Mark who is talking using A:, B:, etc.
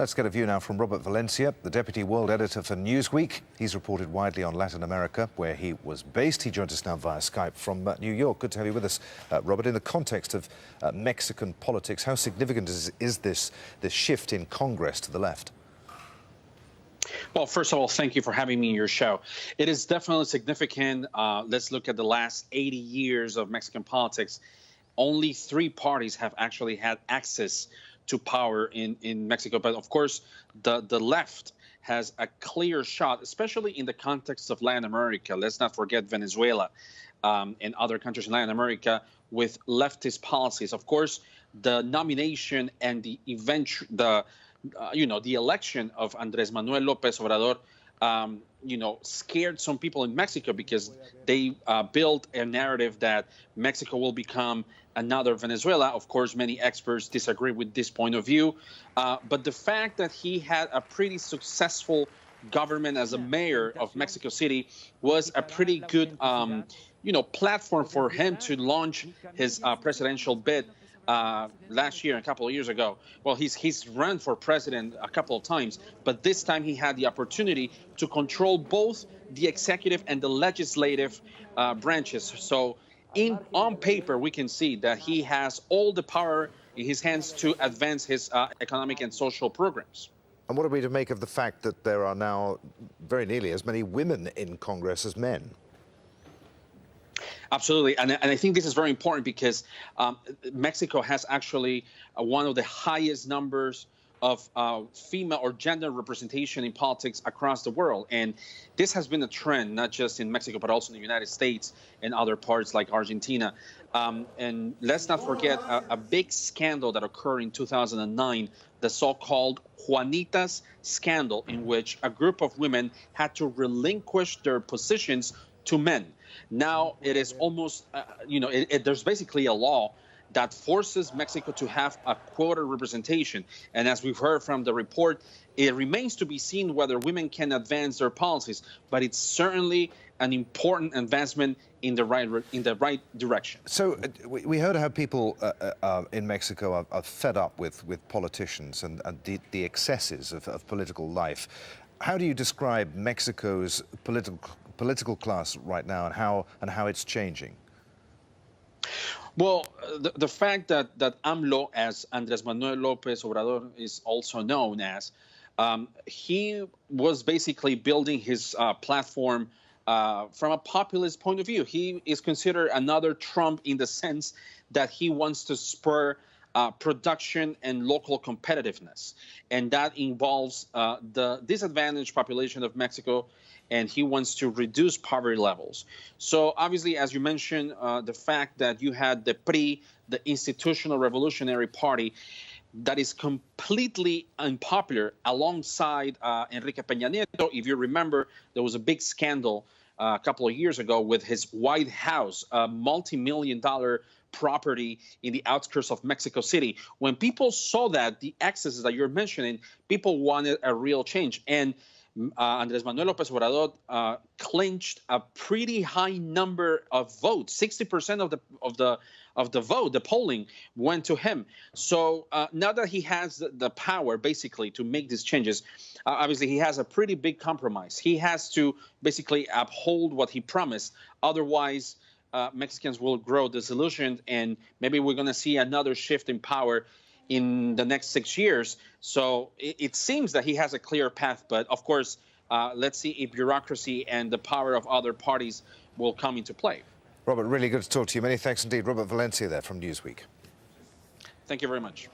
A: Let's get a view now from Robert Valencia, the Deputy World Editor for Newsweek. He's reported widely on Latin America, where he was based. He joins us now via Skype from New York. Good to have you with us, Robert. In the context of Mexican politics, how significant is this shift in Congress to the left?
B: Well, first of all, thank you for having me in your show. It is definitely significant. Let's look at the last 80 years of Mexican politics. Only 3 parties have actually had access to power in Mexico. But of course, the left has a clear shot, especially in the context of Latin America. Let's not forget Venezuela and other countries in Latin America with leftist policies. Of course, the nomination and the election of Andrés Manuel López Obrador, scared some people in Mexico because they built a narrative that Mexico will become another Venezuela. Of course, many experts disagree with this point of view. But the fact that he had a pretty successful government as a mayor of Mexico City was a pretty good, platform for him to launch his presidential bid last year, a couple of years ago. Well, he's run for president a couple of times, but this time he had the opportunity to control both the executive and the legislative branches. So on paper, we can see that he has all the power in his hands to advance his economic and social programs.
A: And what are we to make of the fact that there are now very nearly as many women in Congress as men?
B: Absolutely. And I think this is very important because Mexico has actually one of the highest numbers of female or gender representation in politics across the world. And this has been a trend, not just in Mexico, but also in the United States and other parts like Argentina. And let's not forget a big scandal that occurred in 2009, the so-called Juanitas scandal, in which a group of women had to relinquish their positions to men. Now it is almost, there's basically a law that forces Mexico to have a quota representation. And as we've heard from the report, it remains to be seen whether women can advance their policies, but it's certainly an important advancement in the right direction.
A: So we heard how people in Mexico are fed up with politicians and the excesses of political life. How do you describe Mexico's political class right now and how it's changing?
B: Well, the fact that AMLO, as Andrés Manuel López Obrador is also known as, he was basically building his platform from a populist point of view. He is considered another Trump in the sense that he wants to spur production and local competitiveness. And that involves the disadvantaged population of Mexico, and he wants to reduce poverty levels. So obviously, as you mentioned, the fact that you had the PRI, the Institutional Revolutionary Party, that is completely unpopular alongside Enrique Peña Nieto. If you remember, there was a big scandal a couple of years ago with his White House, a multi-million-dollar property in the outskirts of Mexico City. When people saw that, the excesses that you're mentioning, people wanted a real change. And Andrés Manuel López Obrador clinched a pretty high number of votes. 60% of the vote, the polling went to him. So now that he has the power, basically, to make these changes, obviously he has a pretty big compromise. He has to basically uphold what he promised. Otherwise, Mexicans will grow disillusioned, and maybe we're going to see another shift in power in the next 6 years. So it seems that he has a clear path. But of course, let's see if bureaucracy and the power of other parties will come into play.
A: Robert, really good to talk to you. Many thanks indeed. Robert Valencia there from Newsweek.
B: Thank you very much.